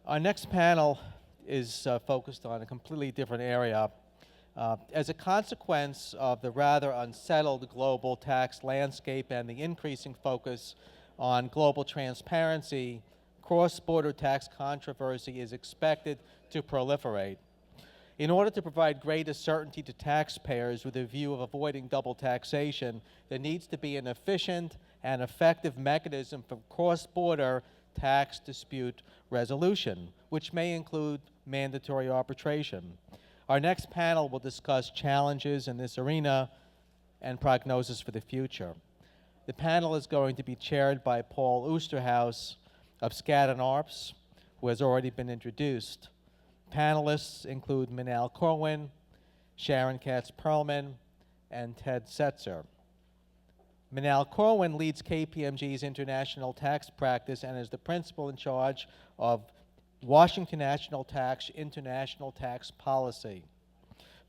Our next panel is focused on a completely different area. As a consequence of the rather unsettled global tax landscape and the increasing focus on global transparency, cross-border tax controversy is expected to proliferate. In order to provide greater certainty to taxpayers with a view of avoiding double taxation, there needs to be an efficient and effective mechanism for cross-border tax dispute resolution, which may include mandatory arbitration. Our next panel will discuss challenges in this arena and prognosis for the future. The panel is going to be chaired by Paul Oosterhuis of Skadden Arps, who has already been introduced. Panelists include Manal Corwin, Sharon Katz-Pearlman, and Ted Setzer. Manal Corwin leads KPMG's international tax practice and is the principal in charge of Washington National Tax International Tax Policy.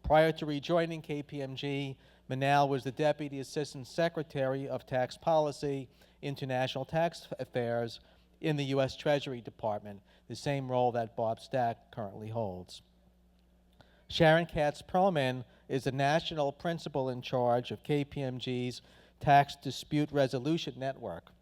Prior to rejoining KPMG, Manal was the Deputy Assistant Secretary of Tax Policy, International Tax Affairs in the U.S. Treasury Department, the same role that Bob Stack currently holds. Sharon Katz-Pearlman is the National Principal in charge of KPMG's Tax Dispute Resolution Network.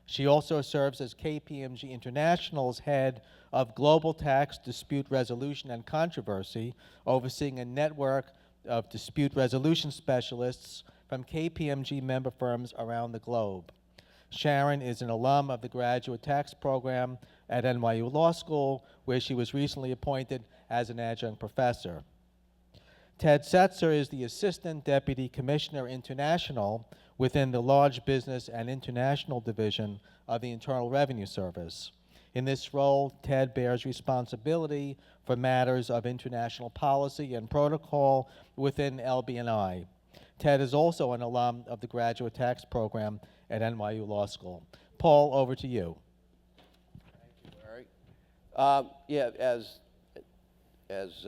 She also serves as KPMG International's head of Global Tax Dispute Resolution and Controversy, overseeing a network of dispute resolution specialists from KPMG member firms around the globe. Sharon is an alum of the Graduate Tax Program at NYU Law School, where she was recently appointed as an adjunct professor. Ted Setzer is the Assistant Deputy Commissioner International within the Large Business and International Division of the Internal Revenue Service. In this role, Ted bears responsibility for matters of international policy and protocol within LB&I. Ted is also an alum of the Graduate Tax Program at NYU Law School. Paul, over to you. Thank you, Larry. As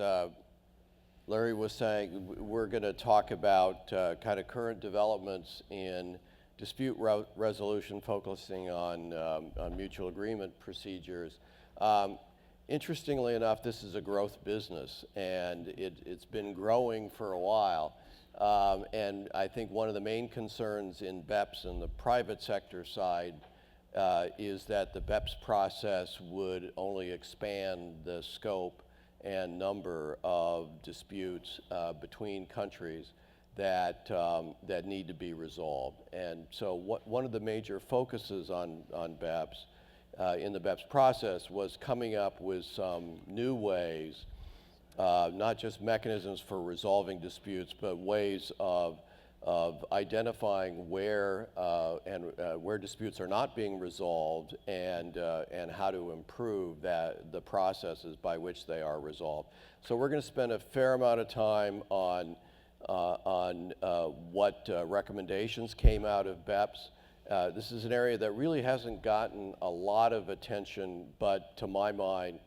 Larry was saying, we're going to talk about kind of current developments in dispute resolution, focusing on mutual agreement procedures. Interestingly enough, this is a growth business, and it's been growing for a while. And I think one of the main concerns in BEPS and the private sector side is that the BEPS process would only expand the scope and number of disputes between countries that need to be resolved. And so one of the major focuses on BEPS in the BEPS process was coming up with some new ways, not just mechanisms for resolving disputes, but ways of identifying where disputes are not being resolved and how to improve the processes by which they are resolved. So we're going to spend a fair amount of time on what recommendations came out of BEPS. This is an area that really hasn't gotten a lot of attention, but to my mind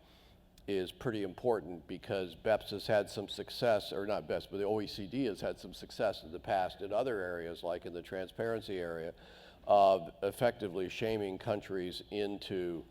is pretty important because BEPS has had some success, or not BEPS, but the OECD has had some success in the past in other areas, like in the transparency area, of effectively shaming countries into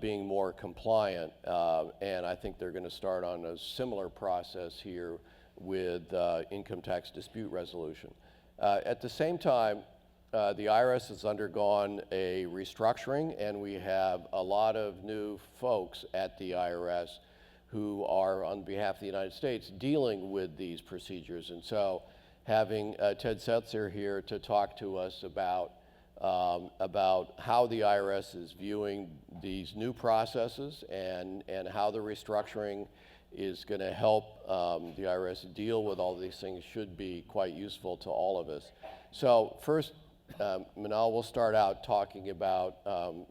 being more compliant. And I think they're going to start on a similar process here with income tax dispute resolution. At the same time, the IRS has undergone a restructuring, and we have a lot of new folks at the IRS who are, on behalf of the United States, dealing with these procedures. And so having Ted Setzer here to talk to us about how the IRS is viewing these new processes and how the restructuring is going to help the IRS deal with all these things should be quite useful to all of us. So first, Manal will start out talking about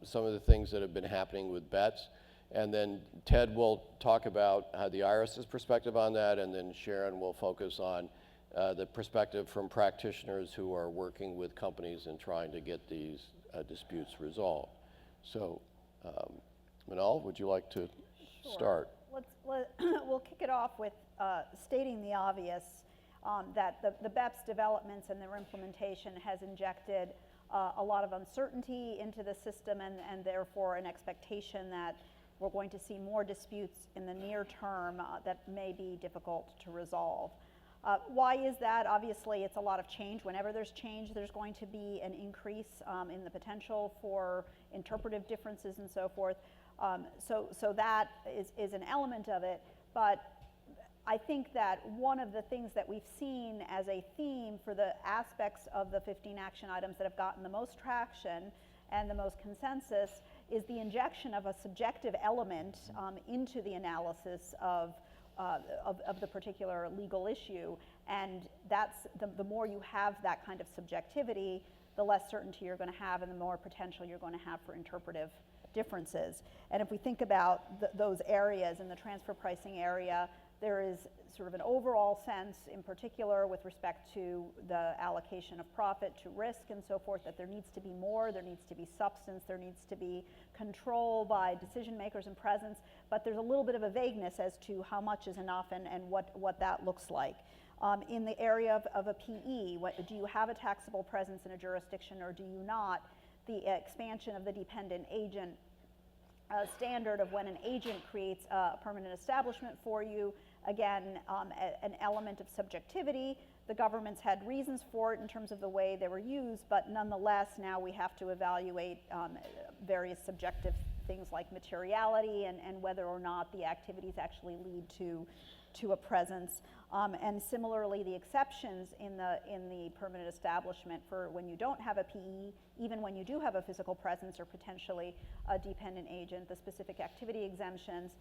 some of the things that have been happening with BEPS, and then Ted will talk about the IRS's perspective on that, and then Sharon will focus on the perspective from practitioners who are working with companies and trying to get these disputes resolved. So, Manal, would you like to start? We'll kick it off with stating the obvious. That the BEPS developments and their implementation has injected a lot of uncertainty into the system and therefore an expectation that we're going to see more disputes in the near term that may be difficult to resolve. Why is that? Obviously, it's a lot of change. Whenever there's change, there's going to be an increase in the potential for interpretive differences and so forth. So that is an element of it. But I think that one of the things that we've seen as a theme for the aspects of the 15 action items that have gotten the most traction and the most consensus is the injection of a subjective element into the analysis of the particular legal issue. And that's the more you have that kind of subjectivity, the less certainty you're going to have and the more potential you're going to have for interpretive differences. And if we think about those areas in the transfer pricing area, there is sort of an overall sense, in particular with respect to the allocation of profit to risk and so forth, that there needs to be more, there needs to be substance, there needs to be control by decision makers and presence, but there's a little bit of a vagueness as to how much is enough and what that looks like. In the area of a PE, do you have a taxable presence in a jurisdiction or do you not? The expansion of the dependent agent standard of when an agent creates a permanent establishment for you, again, an element of subjectivity. The governments had reasons for it in terms of the way they were used, but nonetheless, now we have to evaluate various subjective things like materiality and whether or not the activities actually lead to a presence. And similarly, the exceptions in the permanent establishment for when you don't have a PE, even when you do have a physical presence or potentially a dependent agent, the specific activity exemptions.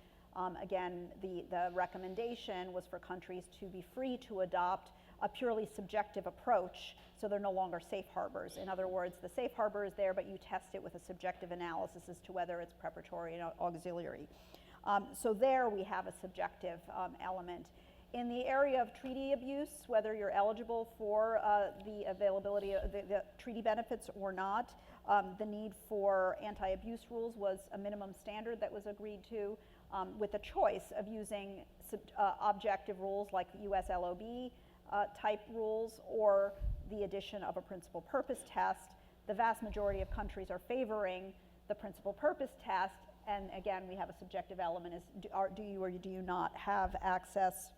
Again, the recommendation was for countries to be free to adopt a purely subjective approach, so they're no longer safe harbors. In other words, the safe harbor is there, but you test it with a subjective analysis as to whether it's preparatory and auxiliary. So there we have a subjective element. In the area of treaty abuse, whether you're eligible for the availability of the treaty benefits or not, the need for anti-abuse rules was a minimum standard that was agreed to, with a choice of using objective rules like US LOB type rules or the addition of a principal purpose test. The vast majority of countries are favoring the principal purpose test, and again, we have a subjective element: is do you or do you not have access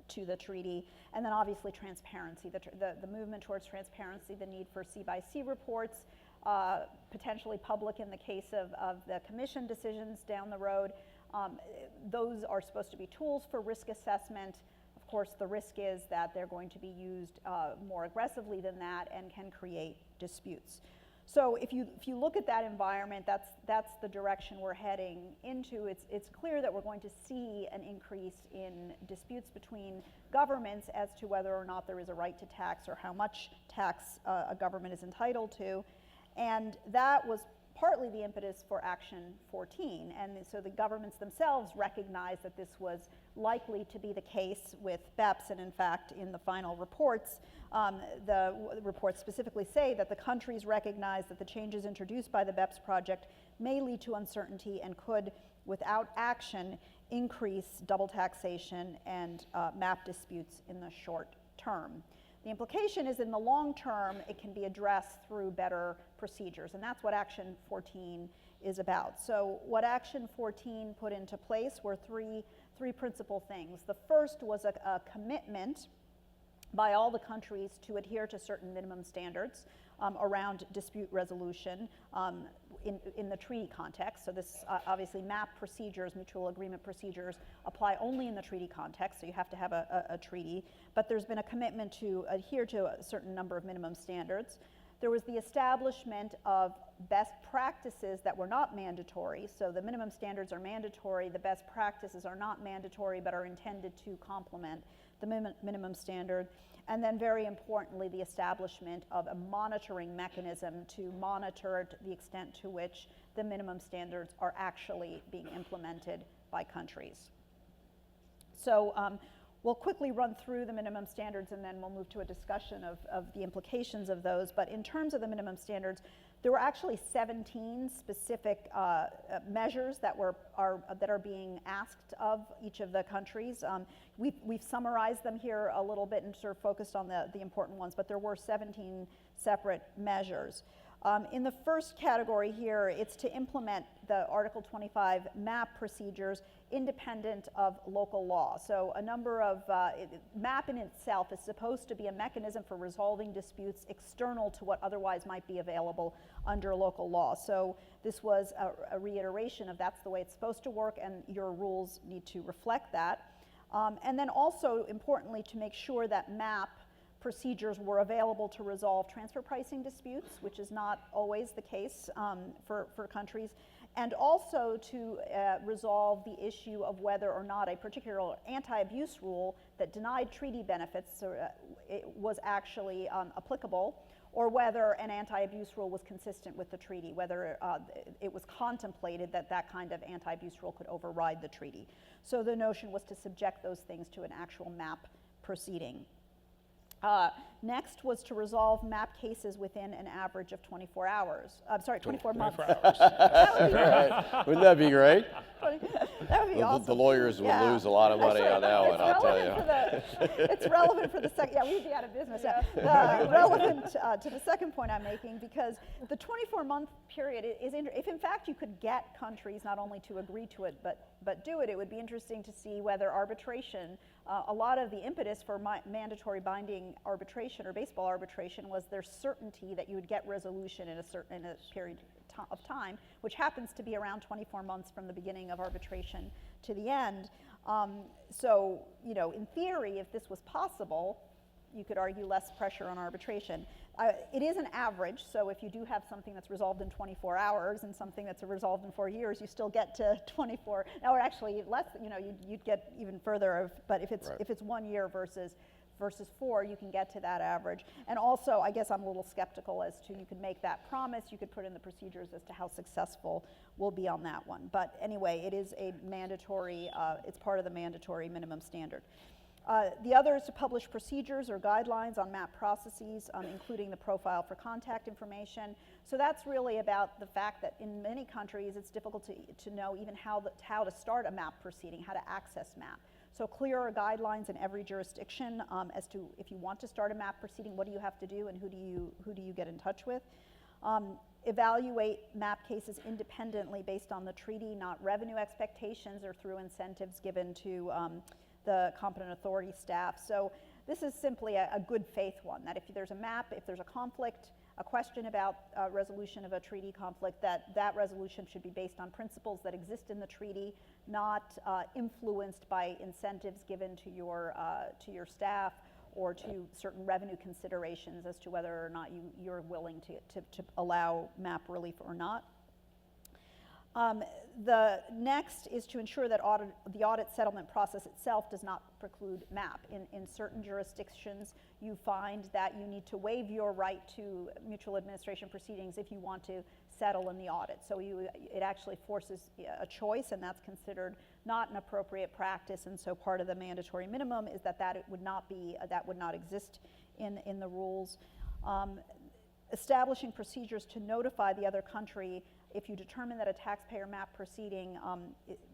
to the treaty? And then obviously transparency, the movement towards transparency, the need for C-by-C reports, potentially public in the case of the commission decisions down the road. Those are supposed to be tools for risk assessment. Of course, the risk is that they're going to be used more aggressively than that and can create disputes. So if you look at that environment, that's the direction we're heading into. It's clear that we're going to see an increase in disputes between governments as to whether or not there is a right to tax or how much tax a government is entitled to. And that was partly the impetus for Action 14. And so the governments themselves recognized that this was likely to be the case with BEPS, and in fact, in the final reports, the reports specifically say that the countries recognize that the changes introduced by the BEPS project may lead to uncertainty and could, without action, increase double taxation and MAP disputes in the short term. The implication is in the long term, it can be addressed through better procedures, and that's what Action 14 is about. So what Action 14 put into place were three principal things. The first was a commitment by all the countries to adhere to certain minimum standards around dispute resolution in the treaty context. So this obviously MAP procedures, mutual agreement procedures, apply only in the treaty context, so you have to have a treaty. But there's been a commitment to adhere to a certain number of minimum standards. There was the establishment of best practices that were not mandatory. So the minimum standards are mandatory, the best practices are not mandatory but are intended to complement the minimum standard. And then very importantly, the establishment of a monitoring mechanism to monitor the extent to which the minimum standards are actually being implemented by countries. So we'll quickly run through the minimum standards and then we'll move to a discussion of the implications of those. But in terms of the minimum standards, there were actually 17 specific measures that are being asked of each of the countries. We've summarized them here a little bit and sort of focused on the important ones, but there were 17 separate measures. In the first category here, it's to implement the Article 25 MAP procedures independent of local law. So a number of, MAP in itself is supposed to be a mechanism for resolving disputes external to what otherwise might be available under local law. So this was a reiteration of that's the way it's supposed to work, and your rules need to reflect that. And then also, importantly, to make sure that MAP procedures were available to resolve transfer pricing disputes, which is not always the case for countries, and also to resolve the issue of whether or not a particular anti-abuse rule that denied treaty benefits it was actually applicable, or whether an anti-abuse rule was consistent with the treaty, whether it was contemplated that that kind of anti-abuse rule could override the treaty. So the notion was to subject those things to an actual MAP proceeding. Next was to resolve MAP cases within an average of 24 hours. I'm sorry, 24 months. 24 hours. Right. Wouldn't that be great? That would be awesome. The lawyers would lose a lot of money on that one, I'll tell you. It's relevant for the second, yeah, we'd be out of business. Relevant to the second point I'm making, because the 24-month period is, if in fact you could get countries not only to agree to it, but do it, it would be interesting to see whether arbitration, a lot of the impetus for mandatory binding arbitration or baseball arbitration was their certainty that you would get resolution in a period of time, which happens to be around 24 months from the beginning of arbitration to the end. So, you know, in theory, if this was possible, you could argue less pressure on arbitration. It is an average, so if you do have something that's resolved in 24 hours and something that's resolved in 4 years, you still get to 24. Now, or actually less, you know, you'd get even further. But if it's 1 year versus 4, you can get to that average. And also, I guess I'm a little skeptical as to, you could make that promise, you could put in the procedures as to how successful we'll be on that one. But anyway, it is a mandatory, it's part of the mandatory minimum standard. The other is to publish procedures or guidelines on MAP processes, including the profile for contact information. So that's really about the fact that in many countries it's difficult to know even how to start a MAP proceeding, how to access MAP. So clearer guidelines in every jurisdiction as to, if you want to start a MAP proceeding, what do you have to do and who do you get in touch with. Evaluate MAP cases independently based on the treaty, not revenue expectations or through incentives given to the competent authority staff. So this is simply a good faith one, that if there's a MAP, if there's a conflict, a question about resolution of a treaty conflict, that resolution should be based on principles that exist in the treaty, not influenced by incentives given to your staff or to certain revenue considerations as to whether or not you're willing to allow MAP relief or not. The next is to ensure that the audit settlement process itself does not preclude MAP. In certain jurisdictions, you find that you need to waive your right to mutual administration proceedings if you want to settle in the audit. So it actually forces a choice, and that's considered not an appropriate practice. And so part of the mandatory minimum is that it would not be that would not exist in the rules. Establishing procedures to notify the other country if you determine that a taxpayer MAP proceeding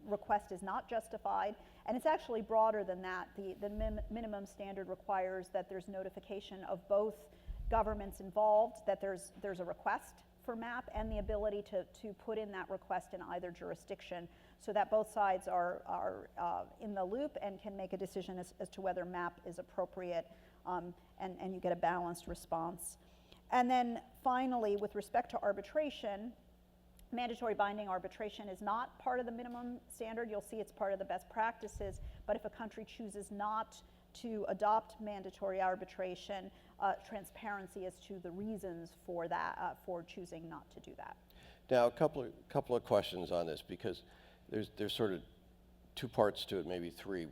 request is not justified. And it's actually broader than that. The minimum standard requires that there's notification of both governments involved, that there's a request for MAP, and the ability to put in that request in either jurisdiction, so that both sides are in the loop and can make a decision as to whether MAP is appropriate, and you get a balanced response. And then finally, with respect to arbitration, mandatory binding arbitration is not part of the minimum standard. You'll see it's part of the best practices, but if a country chooses not to adopt mandatory arbitration, transparency as to the reasons for that, for choosing not to do that. Now, a couple of questions on this, because there's sort of two parts to it, maybe three.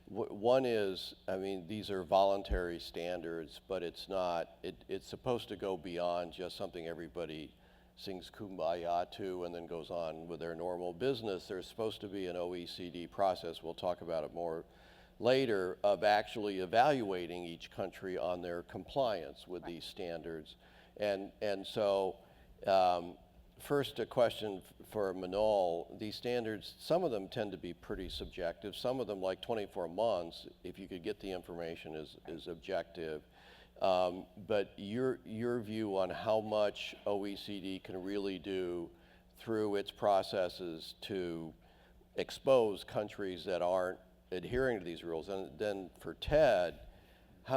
One is, I mean, these are voluntary standards, but it's not, it's supposed to go beyond just something everybody sings Kumbaya to and then goes on with their normal business. There's supposed to be an OECD process, we'll talk about it more later, of actually evaluating each country on their compliance with these standards. And so, first a question for Manal. These standards, some of them tend to be pretty subjective. Some of them, like 24 months, if you could get the information, is objective. But your view on how much OECD can really do through its processes to expose countries that aren't adhering to these rules. And then for Ted,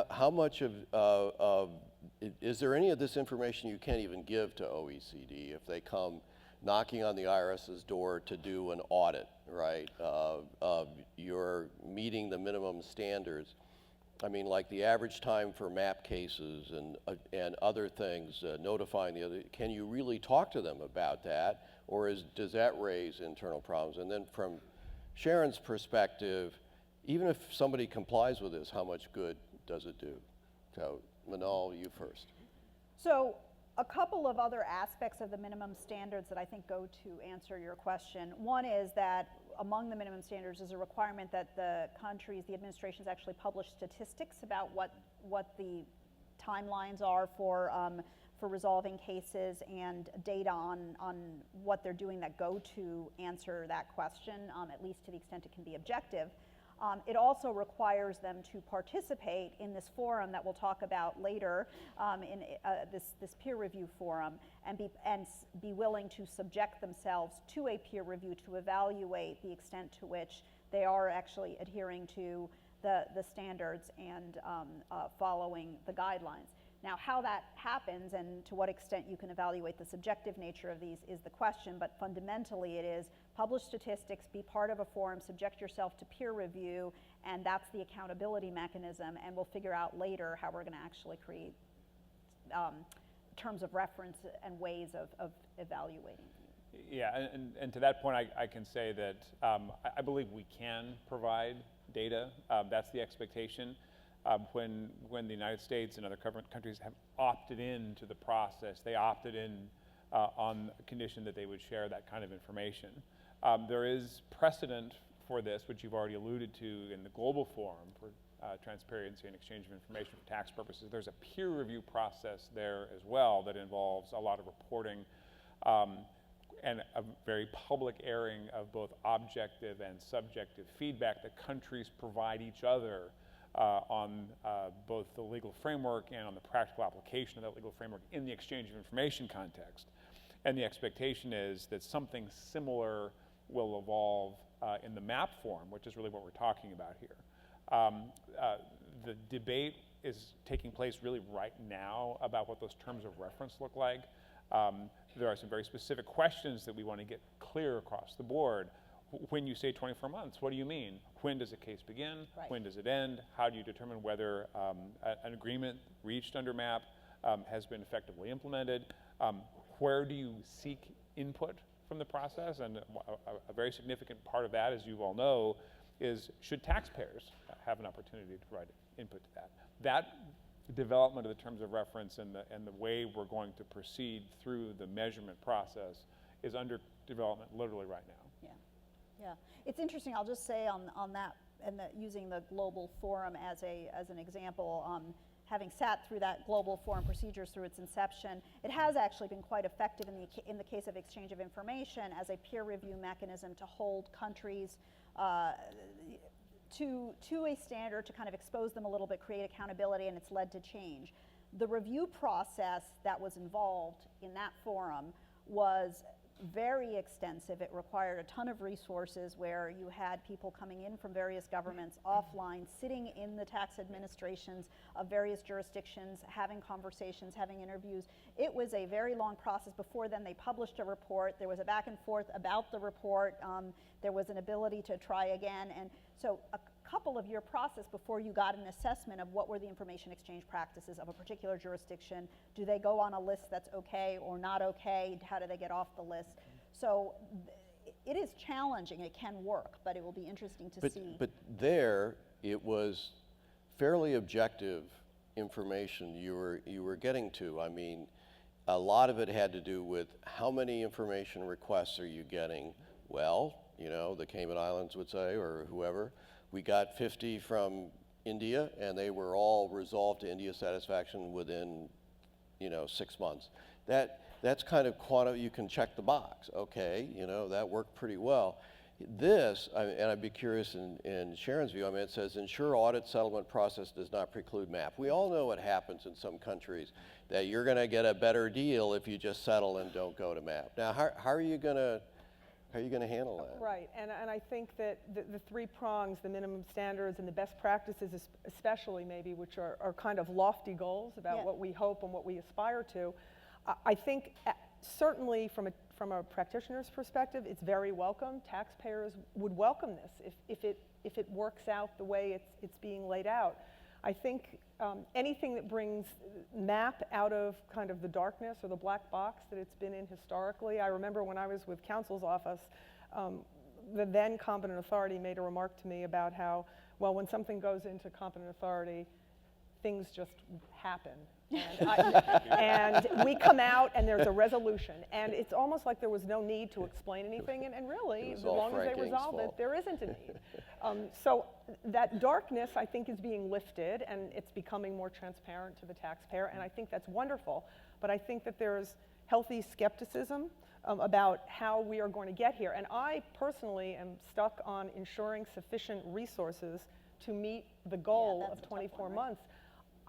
how much is there any of this information you can't even give to OECD if they come knocking on the IRS's door to do an audit, right, of your meeting the minimum standards? I mean, like the average time for MAP cases and other things, notifying the other, can you really talk to them about that? Or does that raise internal problems? And then from Sharon's perspective, even if somebody complies with this, how much good does it do? So, Manal, you first. So a couple of other aspects of the minimum standards that I think go to answer your question. One is that among the minimum standards is a requirement that the countries, the administrations actually publish statistics about what the timelines are for resolving cases and data on what they're doing that go to answer that question, at least to the extent it can be objective. It also requires them to participate in this forum that we'll talk about later, in this peer review forum, and be willing to subject themselves to a peer review to evaluate the extent to which they are actually adhering to the standards and following the guidelines. Now, how that happens and to what extent you can evaluate the subjective nature of these is the question, but fundamentally it is publish statistics, be part of a forum, subject yourself to peer review, and that's the accountability mechanism, and we'll figure out later how we're going to actually create terms of reference and ways of evaluating. Yeah, and to that point, I can say that I believe we can provide data. That's the expectation. When the United States and other countries have opted into the process, they opted in on the condition that they would share that kind of information. There is precedent for this, which you've already alluded to in the Global Forum for Transparency and Exchange of Information for Tax Purposes. There's a peer review process there as well that involves a lot of reporting and a very public airing of both objective and subjective feedback that countries provide each other on both the legal framework and on the practical application of that legal framework in the exchange of information context. And the expectation is that something similar will evolve in the MAP form, which is really what we're talking about here. The debate is taking place really right now about what those terms of reference look like. There are some very specific questions that we want to get clear across the board. When you say 24 months, what do you mean? When does a case begin? Right. When does it end? How do you determine whether an agreement reached under MAP has been effectively implemented? Where do you seek input from the process? And a very significant part of that, as you all know, is should taxpayers have an opportunity to provide input to that? That development of the terms of reference and the way we're going to proceed through the measurement process is under development literally right now. Yeah, it's interesting. I'll just say on that, and using the Global Forum as an example, having sat through that Global Forum procedures through its inception, it has actually been quite effective in the case of exchange of information as a peer review mechanism to hold countries to a standard, to kind of expose them a little bit, create accountability, and it's led to change. The review process that was involved in that forum was very extensive. It required a ton of resources where you had people coming in from various governments offline, sitting in the tax administrations of various jurisdictions, having conversations, having interviews. It was a very long process. Before then, they published a report. There was a back and forth about the report. There was an ability to try again. And so a couple-of-year process before you got an assessment of what were the information exchange practices of a particular jurisdiction. Do they go on a list that's okay or not okay? How do they get off the list? So it is challenging. It can work, but it will be interesting to see. But there, it was fairly objective information you were getting to. I mean, a lot of it had to do with how many information requests are you getting? Well, you know, the Cayman Islands would say, or whoever. We got 50 from India, and they were all resolved to India's satisfaction within, 6 months. That's kind of you can check the box. Okay, that worked pretty well. This, and I'd be curious in Sharon's view, I mean, it says ensure audit settlement process does not preclude MAP. We all know what happens in some countries, that you're going to get a better deal if you just settle and don't go to MAP. Now, how are you going to handle that? Right, and I think that the three prongs, the minimum standards and the best practices especially maybe, which are kind of lofty goals about Yeah. what we hope and what we aspire to, I think certainly from a practitioner's perspective, it's very welcome. Taxpayers would welcome this if it works out the way it's being laid out. I think anything that brings MAP out of kind of the darkness or the black box that it's been in historically. I remember when I was with counsel's office, the then competent authority made a remark to me about how, well, when something goes into competent authority, things just happen. And we come out and there's a resolution. And it's almost like there was no need to explain anything. And really, as long as they resolve it, there isn't a need. So that darkness, I think, is being lifted and it's becoming more transparent to the taxpayer. And I think that's wonderful. But I think that there's healthy skepticism about how we are going to get here. And I personally am stuck on ensuring sufficient resources to meet the goal that's of a tough 24 one, right? months.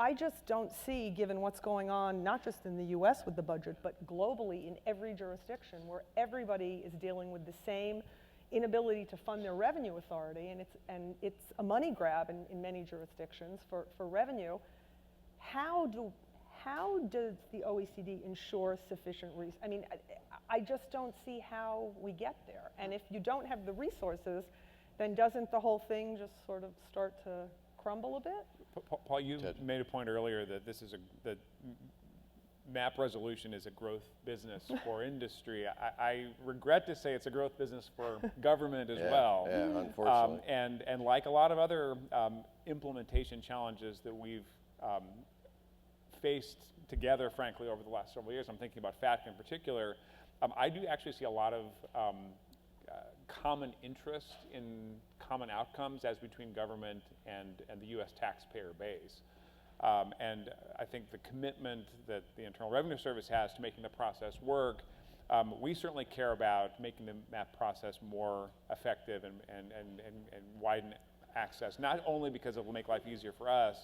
I just don't see, given what's going on, not just in the US with the budget, but globally in every jurisdiction where everybody is dealing with the same inability to fund their revenue authority, and it's a money grab in many jurisdictions for revenue. How does the OECD ensure sufficient resources? I mean, I just don't see how we get there. And if you don't have the resources, then doesn't the whole thing just sort of start to crumble a bit? Paul, you Ted. made a point earlier that that MAP resolution is a growth business for industry. I regret to say it's a growth business for government as well. Yeah, unfortunately. And like a lot of other implementation challenges that we've faced together, frankly, over the last several years, I'm thinking about FATCA in particular, I do actually see a lot of common interest in common outcomes as between government and the U.S. taxpayer base. And I think the commitment that the Internal Revenue Service has to making the process work, we certainly care about making the MAP process more effective and widen access, not only because it will make life easier for us,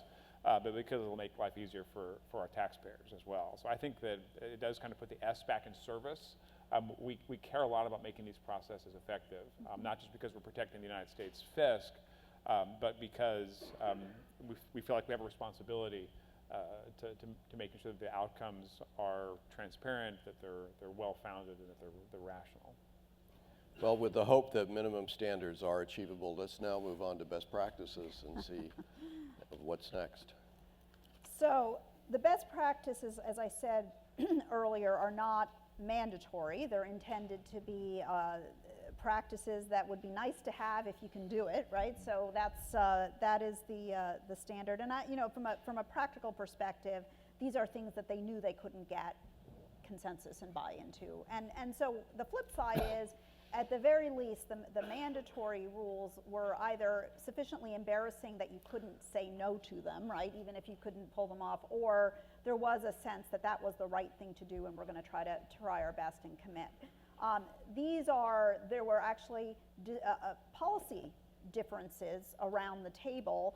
but because it will make life easier for our taxpayers as well. So I think that it does kind of put the S back in service. We care a lot about making these processes effective, not just because we're protecting the United States fisc, but because we feel like we have a responsibility to making sure that the outcomes are transparent, that they're well-founded, and that they're rational. Well, with the hope that minimum standards are achievable, let's now move on to best practices and see what's next. So the best practices, as I said earlier, are not mandatory. They're intended to be practices that would be nice to have if you can do it, right? So that is the standard. And from a practical perspective, these are things that they knew they couldn't get consensus and buy-in to. And so the flip side is, at the very least, the mandatory rules were either sufficiently embarrassing that you couldn't say no to them, right, even if you couldn't pull them off, or there was a sense that that was the right thing to do and we're going to try our best and commit. There were actually policy differences around the table,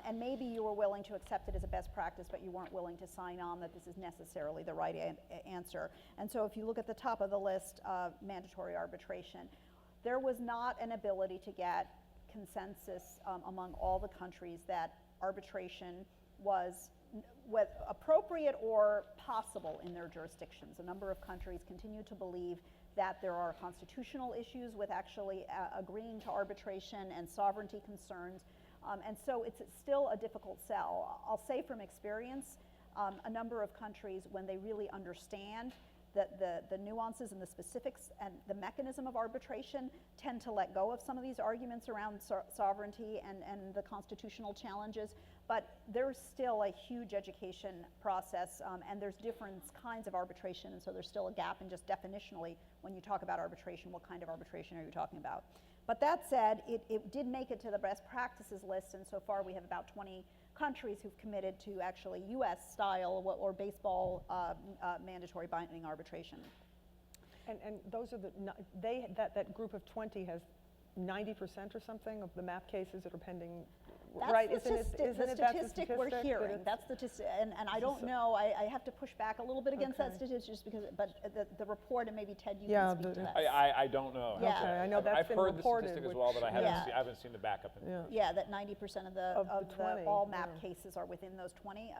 and maybe you were willing to accept it as a best practice, but you weren't willing to sign on that this is necessarily the right answer. And so if you look at the top of the list, mandatory arbitration, there was not an ability to get consensus among all the countries that arbitration was appropriate or possible in their jurisdictions. A number of countries continue to believe that there are constitutional issues with actually agreeing to arbitration and sovereignty concerns. And so it's still a difficult sell. I'll say from experience, a number of countries, when they really understand the nuances and the specifics and the mechanism of arbitration, tend to let go of some of these arguments around sovereignty and the constitutional challenges. But there's still a huge education process, and there's different kinds of arbitration, and so there's still a gap in just definitionally, when you talk about arbitration, what kind of arbitration are you talking about? But that said, it did make it to the best practices list, and so far we have about 20 countries who've committed to actually US style or baseball mandatory binding arbitration. And those are that group of 20 has 90% or something of the MAP cases that are pending, That's right? the Isn't it, statistic, isn't the it that's statistic we're that hearing. it's- That's the statistic, and I don't know, I have to push back a little bit against that Okay. statistic, just because, but the report, and maybe Ted, you Yeah, can speak to the- that. I don't know. Yeah. Okay, I know that's I've been heard reported, the statistic as which- well, but I Yeah. haven't seen the backup. Yeah. Yeah, that 90% of the, Of the 20, all MAP yeah. cases are within those 20.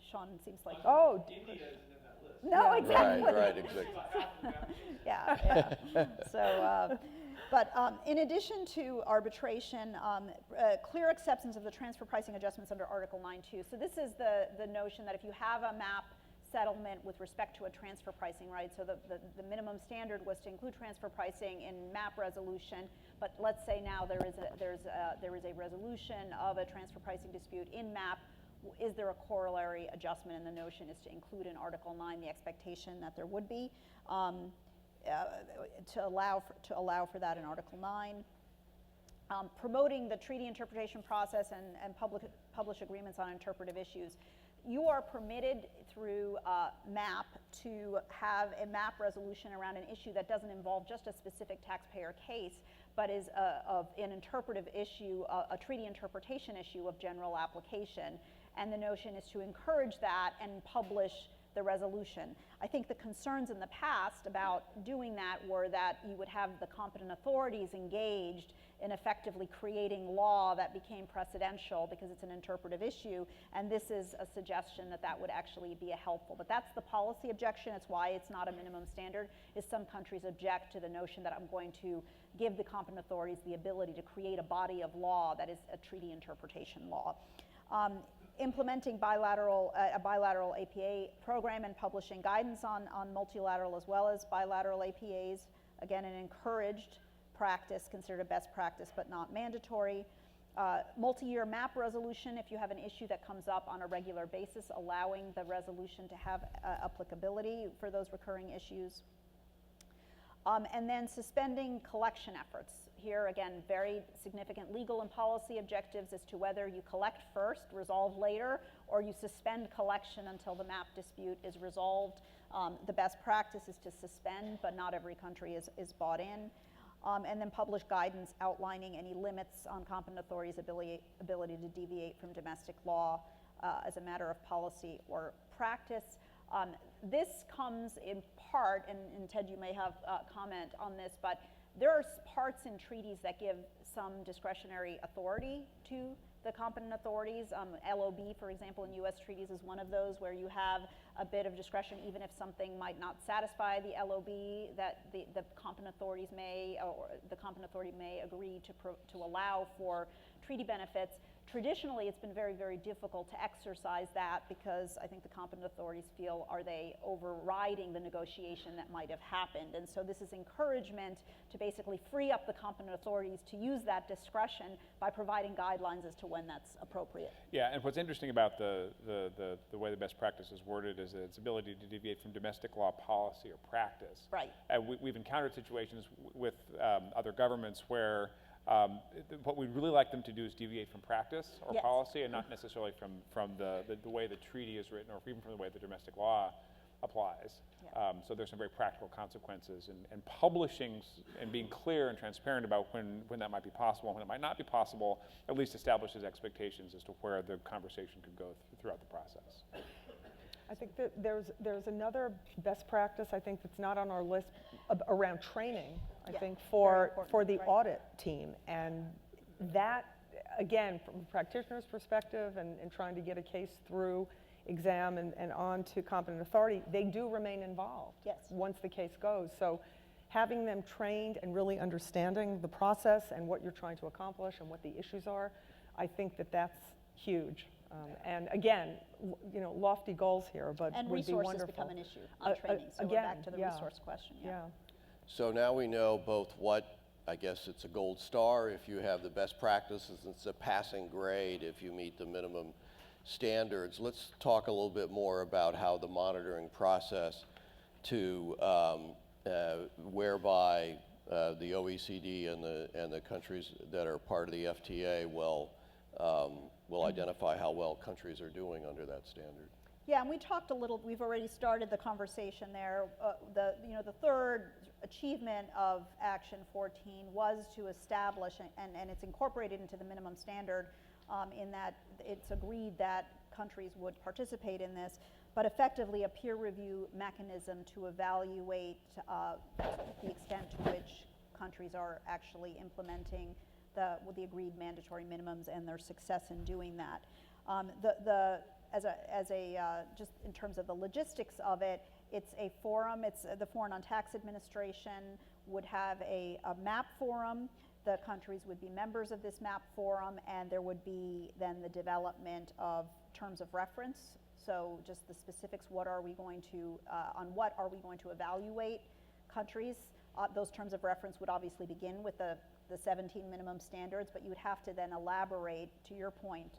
Sean seems like. Oh, No, Yeah. exactly. Right, exactly. Yeah, yeah. So, but in addition to arbitration, clear acceptance of the transfer pricing adjustments under Article 9.2. So this is the notion that if you have a MAP settlement with respect to a transfer pricing, right? So the minimum standard was to include transfer pricing in MAP resolution, but let's say now there is a resolution of a transfer pricing dispute in MAP. Is there a corollary adjustment? And the notion is to include in Article 9 the expectation that there would be, to allow for that in Article 9. Promoting the treaty interpretation process and publish agreements on interpretive issues. You are permitted through MAP to have a MAP resolution around an issue that doesn't involve just a specific taxpayer case, but is of an interpretive issue, a treaty interpretation issue of general application. And the notion is to encourage that and publish the resolution. I think the concerns in the past about doing that were that you would have the competent authorities engaged in effectively creating law that became precedential because it's an interpretive issue, and this is a suggestion that that would actually be helpful. But that's the policy objection. It's why it's not a minimum standard, is some countries object to the notion that I'm going to give the competent authorities the ability to create a body of law that is a treaty interpretation law. Implementing a bilateral APA program and publishing guidance on multilateral as well as bilateral APAs. Again, an encouraged practice, considered a best practice but not mandatory. Multi-year MAP resolution, if you have an issue that comes up on a regular basis, allowing the resolution to have applicability for those recurring issues. And then suspending collection efforts. Here, again, very significant legal and policy objectives as to whether you collect first, resolve later, or you suspend collection until the MAP dispute is resolved. The best practice is to suspend, but not every country is bought in. And then publish guidance outlining any limits on competent authorities' ability to deviate from domestic law as a matter of policy or practice. This comes in part, and Ted, you may have comment on this, but there are parts in treaties that give some discretionary authority to the competent authorities. LOB, for example, in U.S. treaties is one of those where you have a bit of discretion, even if something might not satisfy the LOB, that the competent authorities may, or the competent authority may agree to allow for treaty benefits. Traditionally, it's been very, very difficult to exercise that because I think the competent authorities feel, are they overriding the negotiation that might have happened? And so this is encouragement to basically free up the competent authorities to use that discretion by providing guidelines as to when that's appropriate. Yeah, and what's interesting about the way the best practice is worded is its ability to deviate from domestic law policy or practice. Right. We've encountered situations with other governments where what we'd really like them to do is deviate from practice or Yes. policy, and not necessarily from the way the treaty is written, or even from the way the domestic law applies. Yeah. So there's some very practical consequences, and publishing and being clear and transparent about when that might be possible and when it might not be possible, at least establishes expectations as to where the conversation could go throughout the process. I think that there's another best practice, I think, that's not on our list around training, I Yeah, think, very for important, the right. audit team. And that, again, from a practitioner's perspective and trying to get a case through exam and on to competent authority, they do remain involved Yes. once the case goes. So having them trained and really understanding the process and what you're trying to accomplish and what the issues are, I think that that's huge. And again, lofty goals here, but And would be resources wonderful. become an issue on training. So we're back to the yeah, resource question. Yeah. So now we know both what, I guess it's a gold star if you have the best practices, it's a passing grade if you meet the minimum standards. Let's talk a little bit more about how the monitoring process to whereby the OECD and the countries that are part of the FTA will identify how well countries are doing under that standard. Yeah, and we talked a little, we've already started the conversation there. The third achievement of Action 14 was to establish, and it's incorporated into the minimum standard in that it's agreed that countries would participate in this, but effectively a peer review mechanism to evaluate the extent to which countries are actually implementing the agreed mandatory minimums and their success in doing that. Just in terms of the logistics of it, it's a forum. It's the Foreign on Tax Administration would have a MAP forum. The countries would be members of this MAP forum, and there would be then the development of terms of reference. So just the specifics, on what are we going to evaluate countries. Those terms of reference would obviously begin with the 17 minimum standards, but you would have to then elaborate, to your point,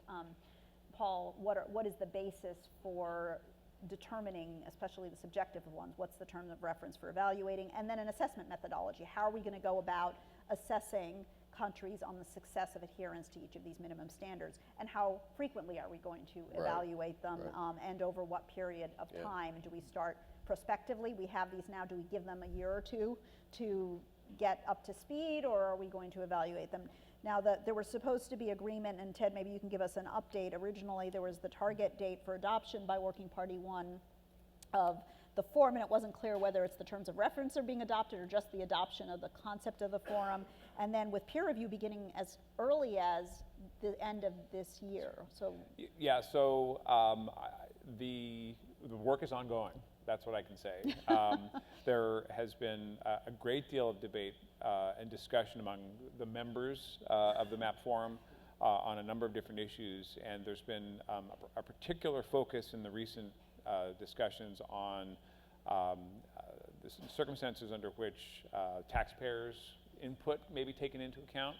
Paul, what is the basis for determining, especially the subjective ones, what's the term of reference for evaluating, and then an assessment methodology. How are we going to go about assessing countries on the success of adherence to each of these minimum standards, and how frequently are we going to evaluate them, and over what period of time? And do we start prospectively? We have these now. Do we give them a year or two to get up to speed, or are we going to evaluate them? Now, there was supposed to be agreement, and Ted, maybe you can give us an update. Originally, there was the target date for adoption by Working Party 1 of the forum, and it wasn't clear whether it's the terms of reference are being adopted or just the adoption of the concept of the forum. And then with peer review beginning as early as the end of this year. So yeah, so the work is ongoing. That's what I can say. There has been a great deal of debate and discussion among the members of the MAP Forum on a number of different issues, and there's been a particular focus in the recent discussions on the circumstances under which taxpayers' input may be taken into account.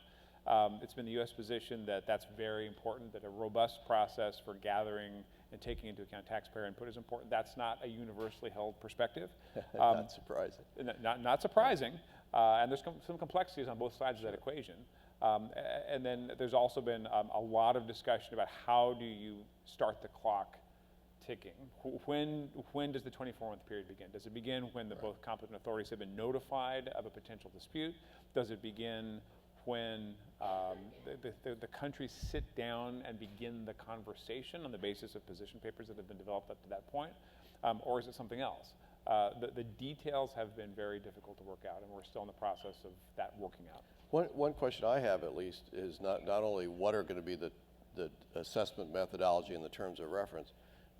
It's been the U.S. position that that's very important, that a robust process for gathering and taking into account taxpayer input is important. That's not a universally held perspective. Not surprising. Not surprising. And there's some complexities on both sides of that equation. And then there's also been a lot of discussion about how do you start the clock ticking? When does the 24-month period begin? Does it begin when both competent authorities have been notified of a potential dispute? Does it begin when the countries sit down and begin the conversation on the basis of position papers that have been developed up to that point? Or is it something else? The details have been very difficult to work out, and we're still in the process of that working out. One question I have, at least, is not only what are going to be the assessment methodology and the terms of reference,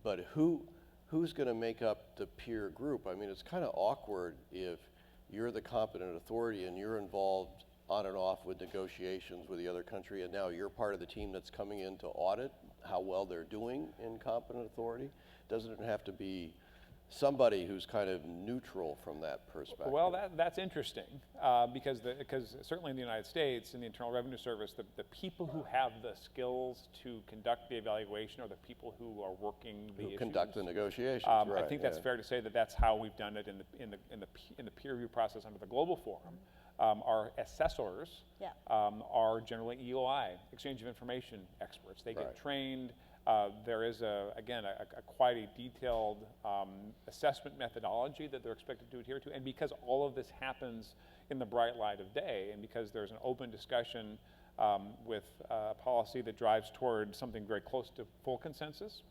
but who's going to make up the peer group? I mean, it's kind of awkward if you're the competent authority and you're involved on and off with negotiations with the other country, and now you're part of the team that's coming in to audit how well they're doing in competent authority. Doesn't it have to be somebody who's kind of neutral from that perspective? Well, that's interesting, because certainly in the United States, in the Internal Revenue Service, the people who have the skills to conduct the evaluation are the people who are working the issues. Who conduct the negotiations, right. I think that's fair to say that that's how we've done it in the peer review process under the Global Forum. Our assessors are generally EOI, Exchange of Information experts. They get trained. There is, again, quite a detailed assessment methodology that they're expected to adhere to. And because all of this happens in the bright light of day, and because there's an open discussion with policy that drives toward something very close to full consensus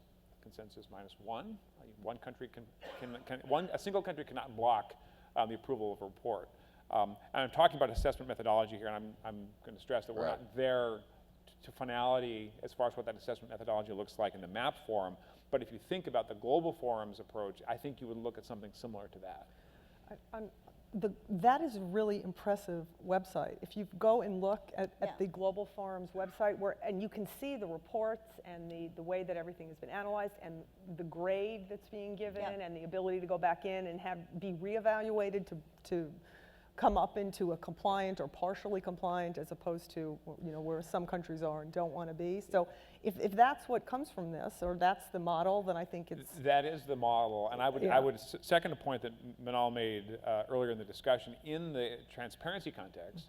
minus one. A single country cannot block the approval of a report. And I'm talking about assessment methodology here, and I'm going to stress that we're not there to finality as far as what that assessment methodology looks like in the MAP forum. But if you think about the Global Forum's approach, I think you would look at something similar to that. That is a really impressive website. If you go and look at the Global Forum's website, and you can see the reports and the way that everything has been analyzed and the grade that's being given and the ability to go back in and be reevaluated to come up into a compliant or partially compliant, as opposed to where some countries are and don't want to be. So if that's what comes from this, or that's the model, then I think it's... That is the model, and I would second a point that Manal made earlier in the discussion. In the transparency context,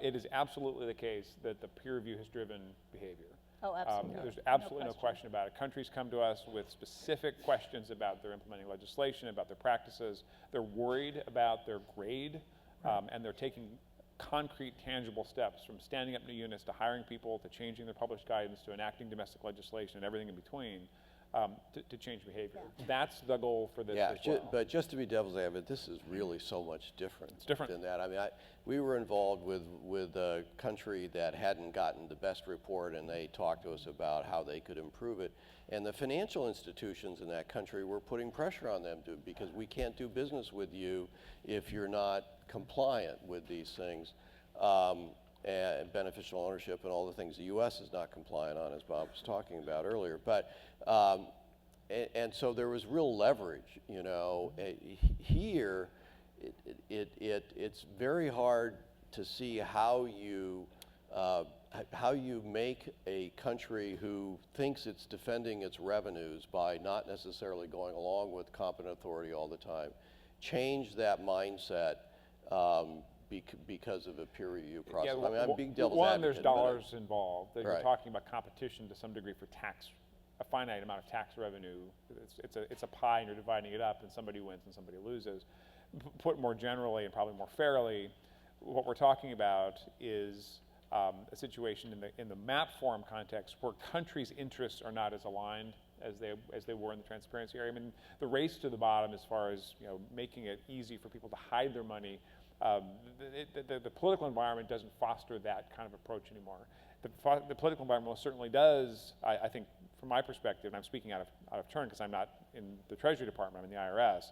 it is absolutely the case that the peer review has driven behavior. Oh, absolutely. There's No absolutely no question. question about it. Countries come to us with specific questions about their implementing legislation, about their practices. They're worried about their grade, and they're taking concrete, tangible steps from standing up new units to hiring people to changing their published guidance to enacting domestic legislation and everything in between to change behavior. That's the goal for this Yeah, as well. but just to be devil's advocate, this is really so much different. It's different. Than that. I mean, we were involved with a country that hadn't gotten the best report, and they talked to us about how they could improve it. And the financial institutions in that country were putting pressure on them because we can't do business with you if you're not compliant with these things. And beneficial ownership and all the things the U.S. is not compliant on, as Bob was talking about earlier. But and so there was real leverage, you know. Here, it's very hard to see how you make a country who thinks it's defending its revenues by not necessarily going along with competent authority all the time, change that mindset. Because of a peer review process. I mean, I'm being devil's one, advocate. there's dollars involved. That You're Right. talking about competition to some degree for a finite amount of tax revenue. It's a pie, and you're dividing it up, and somebody wins and somebody loses. Put more generally and probably more fairly, what we're talking about is a situation in the map forum context where countries' interests are not as aligned as they were in the transparency area. I mean, the race to the bottom, as far as making it easy for people to hide their money. The political environment doesn't foster that kind of approach anymore. The political environment most certainly does, I think, from my perspective, and I'm speaking out of turn because I'm not in the Treasury Department, I'm in the IRS,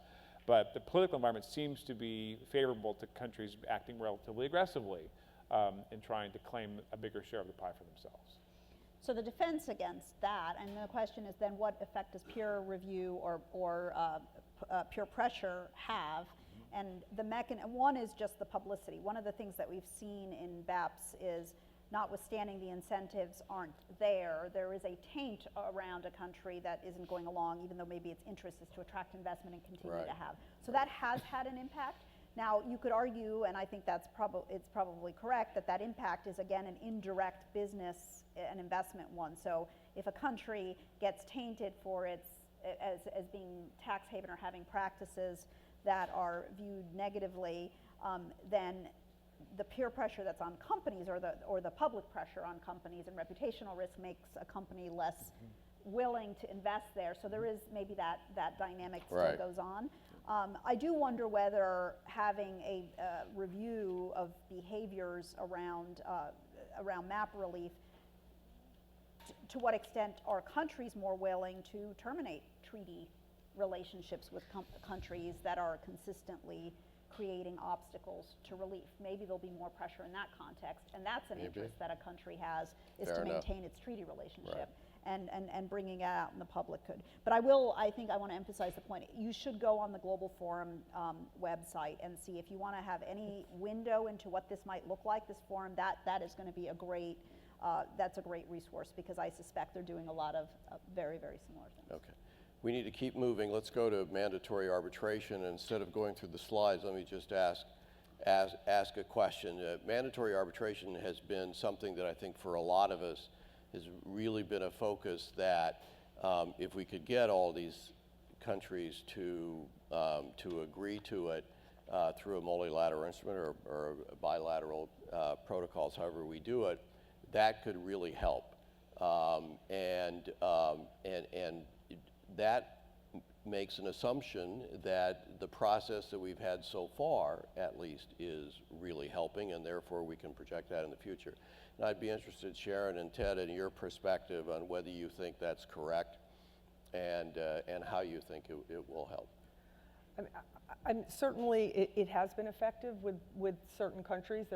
but the political environment seems to be favorable to countries acting relatively aggressively in trying to claim a bigger share of the pie for themselves. So the defense against that, and the question is then what effect does peer review or peer pressure have? And one is just the publicity. One of the things that we've seen in BEPS is, notwithstanding the incentives aren't there, there is a taint around a country that isn't going along, even though maybe its interest is to attract investment and continue Right. to have. So that has had an impact. Now, you could argue, and I think it's probably correct, that impact is, again, an indirect business and investment one. So if a country gets tainted for as being tax haven or having practices that are viewed negatively, then the peer pressure that's on companies or the public pressure on companies and reputational risk makes a company less willing to invest there. So there is maybe that dynamic still Right. goes on. I do wonder whether having a review of behaviors around map relief, to what extent are countries more willing to terminate treaty relationships with countries that are consistently creating obstacles to relief? Maybe there'll be more pressure in that context, and that's an Maybe. interest that a country has, is Fair to enough. maintain its treaty relationship. Right. And bringing it out in the public could. But I want to emphasize the point. You should go on the Global Forum website and see if you want to have any window into what this might look like, this forum, that is going to be that's a great resource, because I suspect they're doing a lot of very, very similar things. Okay. We need to keep moving. Let's go to mandatory arbitration. And instead of going through the slides, let me just ask a question. Mandatory arbitration has been something that I think for a lot of us has really been a focus that if we could get all these countries to agree to it through a multilateral instrument or bilateral protocols, however we do it, that could really help. And that makes an assumption that the process that we've had so far, at least, is really helping, and therefore we can project that in the future. And I'd be interested, Sharon and Ted, in your perspective on whether you think that's correct and how you think it will help. Certainly, it has been effective with certain countries.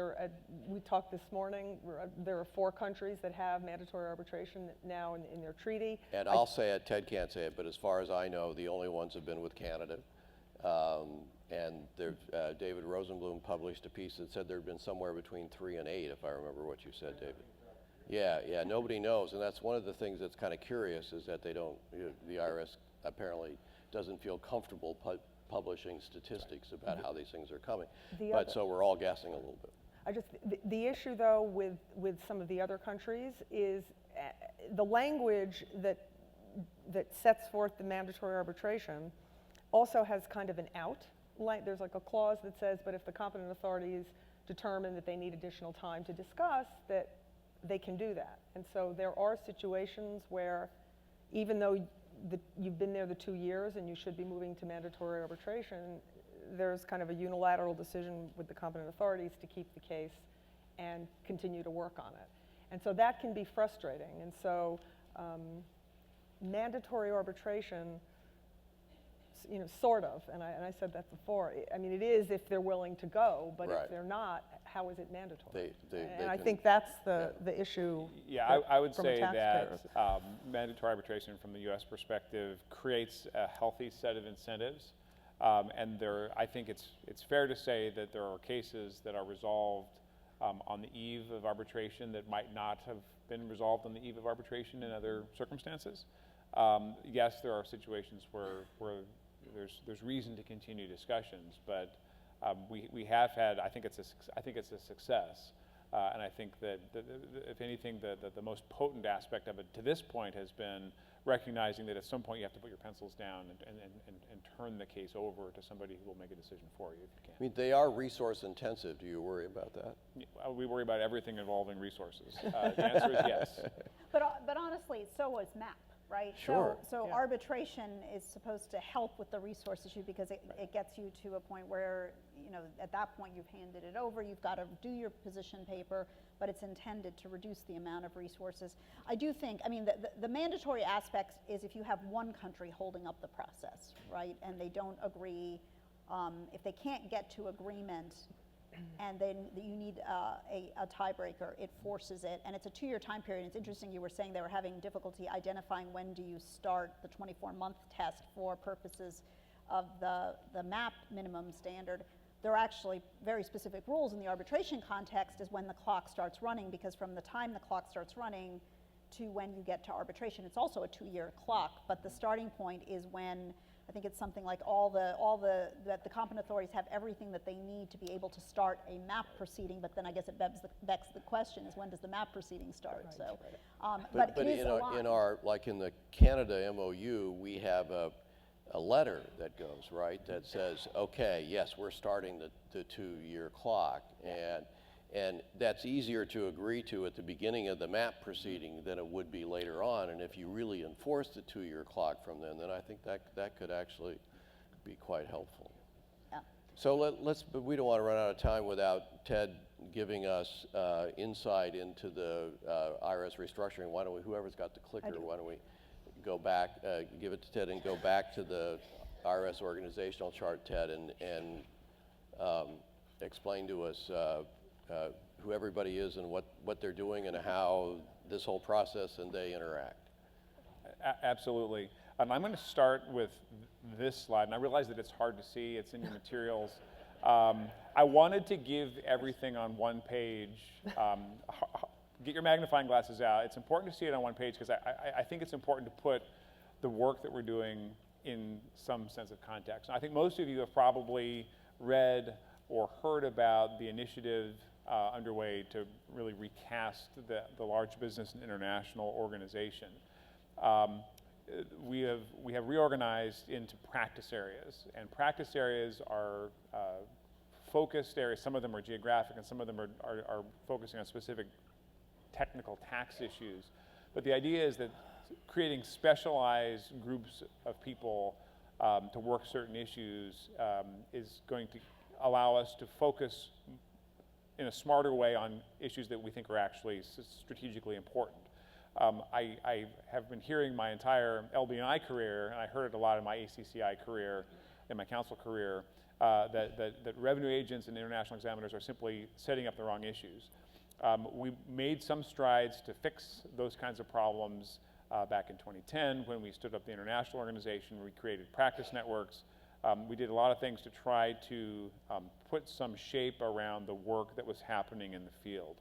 We talked this morning, there are 4 countries that have mandatory arbitration now in their treaty. And I'll say it, Ted can't say it, but as far as I know, the only ones have been with Canada. And David Rosenblum published a piece that said there had been somewhere between 3 and 8, if I remember what you said, David. Yeah, nobody knows, and that's one of the things that's kind of curious, is that the IRS apparently doesn't feel comfortable publishing statistics about how these things are coming. So we're all guessing a little bit. The issue, though, with some of the other countries is the language that sets forth the mandatory arbitration also has kind of an out. There's like a clause that says, but if the competent authorities determine that they need additional time to discuss, that they can do that. And so there are situations where, even though you've been there the 2 years and you should be moving to mandatory arbitration, there's kind of a unilateral decision with the competent authorities to keep the case and continue to work on it. And so that can be frustrating. And so mandatory arbitration, sort of, and I said that before. I mean, it is if they're willing to go, but Right. if they're not, how is it mandatory? They And I can- think that's the issue. Yeah, I would from a say that taxpayer's- mandatory arbitration from the U.S. perspective creates a healthy set of incentives. And I think it's fair to say that there are cases that are resolved on the eve of arbitration that might not have been resolved on the eve of arbitration in other circumstances. Yes, there are situations where there's reason to continue discussions, but we have had, I think it's a success. And I think that, if anything, the most potent aspect of it to this point has been recognizing that at some point you have to put your pencils down and turn the case over to somebody who will make a decision for you if you I mean, they are resource intensive. Do you worry about that? can. We worry about everything involving resources. The answer is yes. But honestly, so is MAP, right? Sure. So Yeah. arbitration is supposed to help with the resource issue because it gets you to a point where, at that point you've handed it over, you've got to do your position paper, but it's intended to reduce the amount of resources. I do think, the mandatory aspect is if you have one country holding up the process, right? And they don't agree, if they can't get to agreement, and then you need a tiebreaker, it forces it, and it's a 2-year time period. It's interesting you were saying they were having difficulty identifying when do you start the 24-month test for purposes of the MAP minimum standard. There are actually very specific rules in the arbitration context is when the clock starts running, because from the time the clock starts running to when you get to arbitration, it's also a 2-year clock, but the starting point is when, I think it's something like that the competent authorities have everything that they need to be able to start a MAP proceeding, but then I guess it begs the question is when does the MAP proceeding start? So, but it is in aligned. in the Canada MOU, we have a letter that goes, right, that says, okay, yes, we're starting the 2-year clock, and that's easier to agree to at the beginning of the MAP proceeding than it would be later on. And if you really enforce the 2-year clock from then I think that could actually be quite helpful. Yeah. So but we don't want to run out of time without Ted giving us insight into the IRS restructuring. Why don't we, whoever's got the clicker, why don't we go back, give it to Ted and go back to the IRS organizational chart, Ted, and explain to us who everybody is and what they're doing and how this whole process and they interact. Absolutely. I'm going to start with this slide, and I realize that it's hard to see. It's in your materials. I wanted to give everything on one page. Get your magnifying glasses out. It's important to see it on one page because I think it's important to put the work that we're doing in some sense of context. And I think most of you have probably read or heard about the initiative underway to really recast the Large Business and International Organization. We have reorganized into practice areas, and practice areas are focused areas. Some of them are geographic, and some of them are focusing on specific technical tax issues. But the idea is that creating specialized groups of people to work certain issues is going to allow us to focus in a smarter way on issues that we think are actually strategically important. I have been hearing my entire LB&I career, and I heard it a lot in my ACCI career, in my counsel career, that revenue agents and international examiners are simply setting up the wrong issues. We made some strides to fix those kinds of problems back in 2010 when we stood up the international organization. We created practice networks. We did a lot of things to try to put some shape around the work that was happening in the field.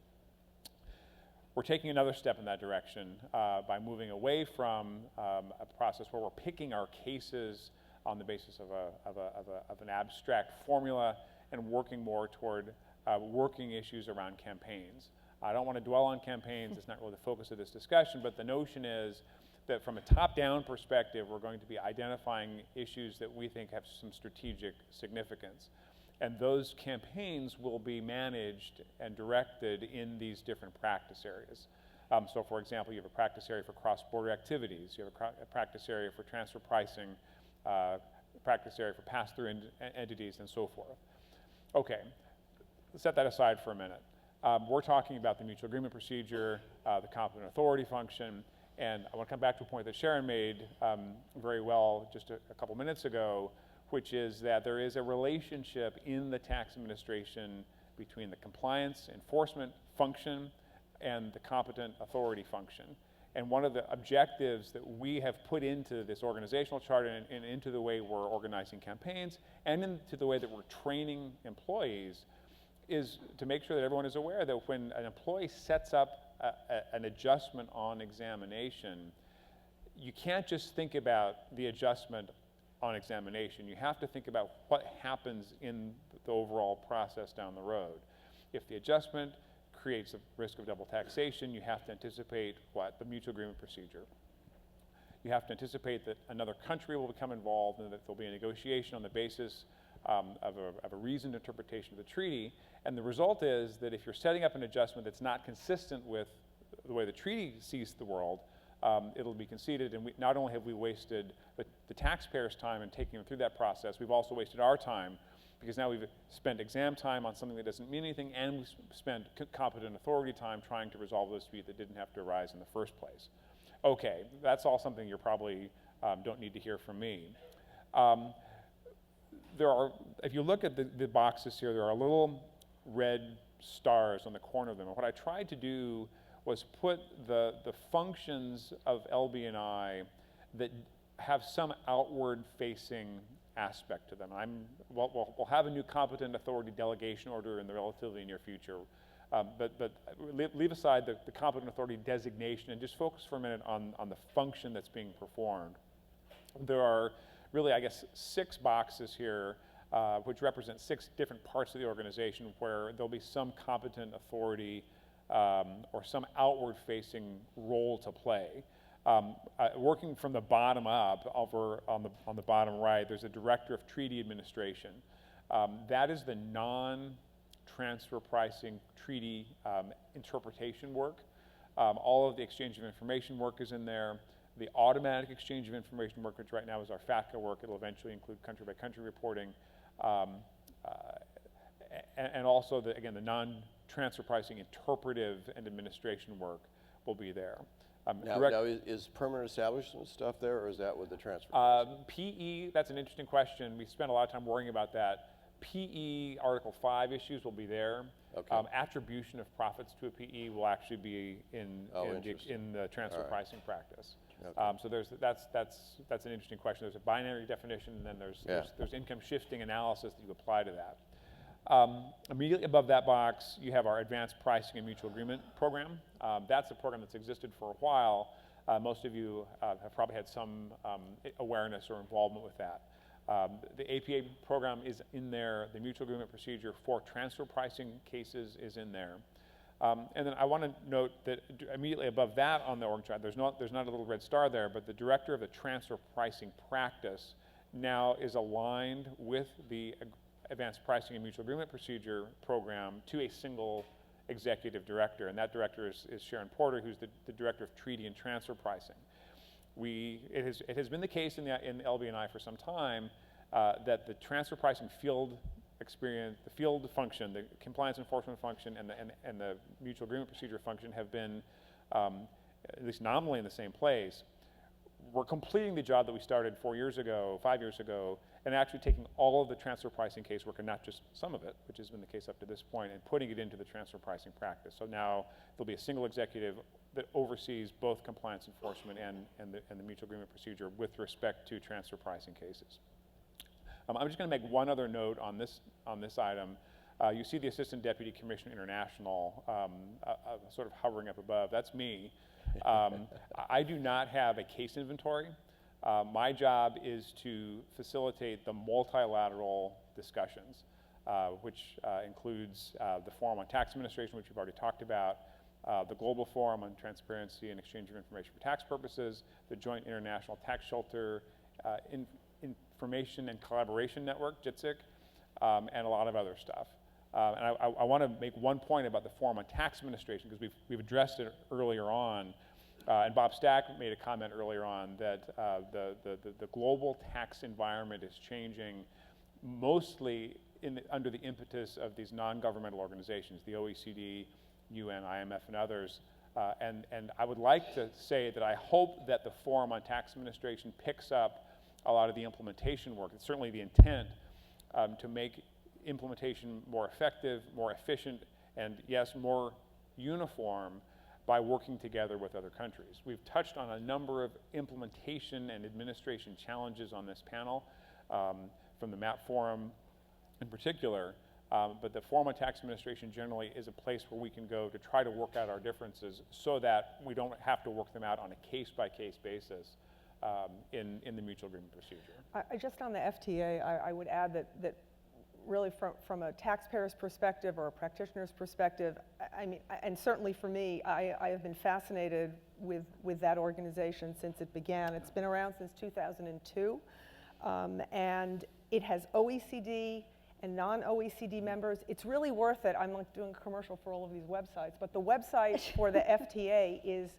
We're taking another step in that direction by moving away from a process where we're picking our cases on the basis of an abstract formula and working more toward working issues around campaigns. I don't want to dwell on campaigns, it's not really the focus of this discussion, but the notion is that from a top-down perspective, we're going to be identifying issues that we think have some strategic significance. And those campaigns will be managed and directed in these different practice areas. So for example, you have a practice area for cross-border activities, you have a practice area for transfer pricing, practice area for pass-through entities, and so forth. Okay, let's set that aside for a minute. We're talking about the mutual agreement procedure, the competent authority function, and I want to come back to a point that Sharon made very well just a couple minutes ago, which is that there is a relationship in the tax administration between the compliance enforcement function and the competent authority function. And one of the objectives that we have put into this organizational chart and into the way we're organizing campaigns and into the way that we're training employees is to make sure that everyone is aware that when an employee sets up an adjustment on examination, you can't just think about the adjustment on examination. You have to think about what happens in the overall process down the road. If the adjustment creates a risk of double taxation, you have to anticipate what? The mutual agreement procedure. You have to anticipate that another country will become involved and that there'll be a negotiation on the basis of a reasoned interpretation of the treaty. And the result is that if you're setting up an adjustment that's not consistent with the way the treaty sees the world, it'll be conceded, and not only have we wasted the taxpayers' time in taking them through that process, we've also wasted our time, because now we've spent exam time on something that doesn't mean anything, and we've spent competent authority time trying to resolve a dispute that didn't have to arise in the first place. Okay, that's all something you probably don't need to hear from me. If you look at the boxes here, there are little red stars on the corner of them, and what I tried to do was put the functions of LB&I that have some outward-facing aspect to them. We'll have a new competent authority delegation order in the relatively near future, but leave aside the competent authority designation and just focus for a minute on the function that's being performed. There are really, I guess, 6 boxes here which represent 6 different parts of the organization where there'll be some competent authority or some outward-facing role to play. Working from the bottom up, over on the bottom right, there's a Director of Treaty Administration. That is the non-transfer pricing treaty interpretation work. All of the exchange of information work is in there. The automatic exchange of information work, which right now is our FATCA work, it'll eventually include country-by-country reporting. And also, again, the non-transfer pricing interpretive and administration work will be there. Now is permanent establishment stuff there, or is that with the transfer? PE, that's an interesting question. We spent a lot of time worrying about that. PE Article 5 issues will be there. Okay. Attribution of profits to a PE will actually be in the transfer pricing practice. Okay. So that's an interesting question. There's a binary definition, and then there's income shifting analysis that you apply to that. Immediately above that box, you have our Advanced Pricing and Mutual Agreement Program. That's a program that's existed for a while. Most of you have probably had some awareness or involvement with that. The APA program is in there. The Mutual Agreement Procedure for transfer pricing cases is in there. And then I want to note that immediately above that on the org chart, there's not a little red star there, but the Director of the Transfer Pricing Practice now is aligned with the Advanced Pricing and Mutual Agreement Procedure program to a single executive director, and that director is Sharon Porter, who's the Director of Treaty and Transfer Pricing. It has been the case in LB&I for some time that the transfer pricing field experience, the field function, the compliance enforcement function, and the mutual agreement procedure function have been at least nominally in the same place. We're completing the job that we started 5 years ago, and actually taking all of the transfer pricing casework, and not just some of it, which has been the case up to this point, and putting it into the transfer pricing practice. So now there'll be a single executive that oversees both compliance enforcement and the mutual agreement procedure with respect to transfer pricing cases. I'm just going to make one other note on this item. You see the Assistant Deputy Commissioner International sort of hovering up above. That's me. I do not have a case inventory. My job is to facilitate the multilateral discussions. which includes the Forum on Tax Administration, which we've already talked about, the Global Forum on Transparency and Exchange of Information for Tax Purposes, the Joint International Tax Shelter Information and Collaboration Network, JITSIC, and a lot of other stuff. And I want to make one point about the Forum on Tax Administration, because we've addressed it earlier on. And Bob Stack made a comment earlier on that the global tax environment is changing mostly under the impetus of these non-governmental organizations, the OECD, UN, IMF, and others. And I would like to say that I hope that the Forum on Tax Administration picks up a lot of the implementation work. It's certainly the intent to make implementation more effective, more efficient, and yes, more uniform by working together with other countries. We've touched on a number of implementation and administration challenges on this panel, from the MAP Forum in particular, but the Forum on Tax Administration generally is a place where we can go to try to work out our differences so that we don't have to work them out on a case-by-case basis in the mutual agreement procedure. Just on the FTA, I would add that really from a taxpayer's perspective or a practitioner's perspective, I mean, and certainly for me, I have been fascinated with that organization since it began. It's been around since 2002, and it has OECD and non-OECD members. It's really worth it. I'm like doing a commercial for all of these websites, but the website for the FTA is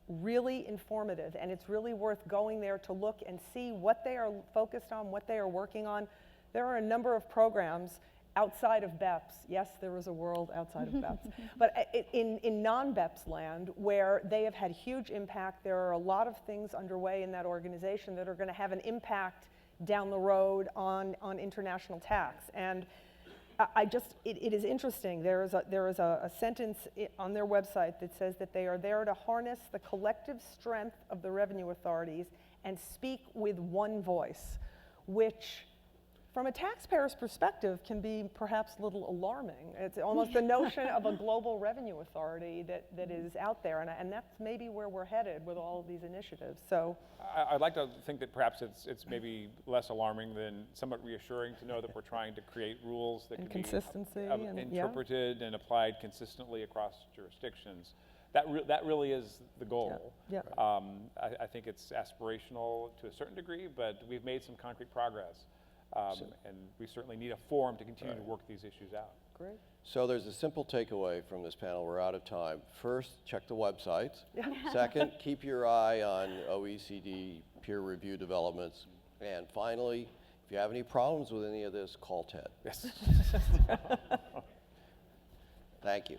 really informative, and it's really worth going there to look and see what they are focused on, what they are working on. There are a number of programs outside of BEPS. Yes, there is a world outside of BEPS. But in non-BEPS land, where they have had huge impact, there are a lot of things underway in that organization that are going to have an impact down the road on international tax. And it is interesting. There is a sentence on their website that says that they are there to harness the collective strength of the revenue authorities and speak with one voice, which from a taxpayer's perspective can be perhaps a little alarming. It's almost the notion of a global revenue authority that is out there, and that's maybe where we're headed with all of these initiatives. So I'd like to think that perhaps it's maybe less alarming than somewhat reassuring to know that we're trying to create rules that And can consistency be and- yeah. interpreted and applied consistently across jurisdictions. That really is the goal. Yeah. I think it's aspirational to a certain degree, but we've made some concrete progress. And we certainly need a forum to continue to work these issues out. great. So there's a simple takeaway from this panel. We're out of time. First, check the websites. Second, keep your eye on OECD peer review developments. And finally, if you have any problems with any of this, call Ted. Yes. Thank you.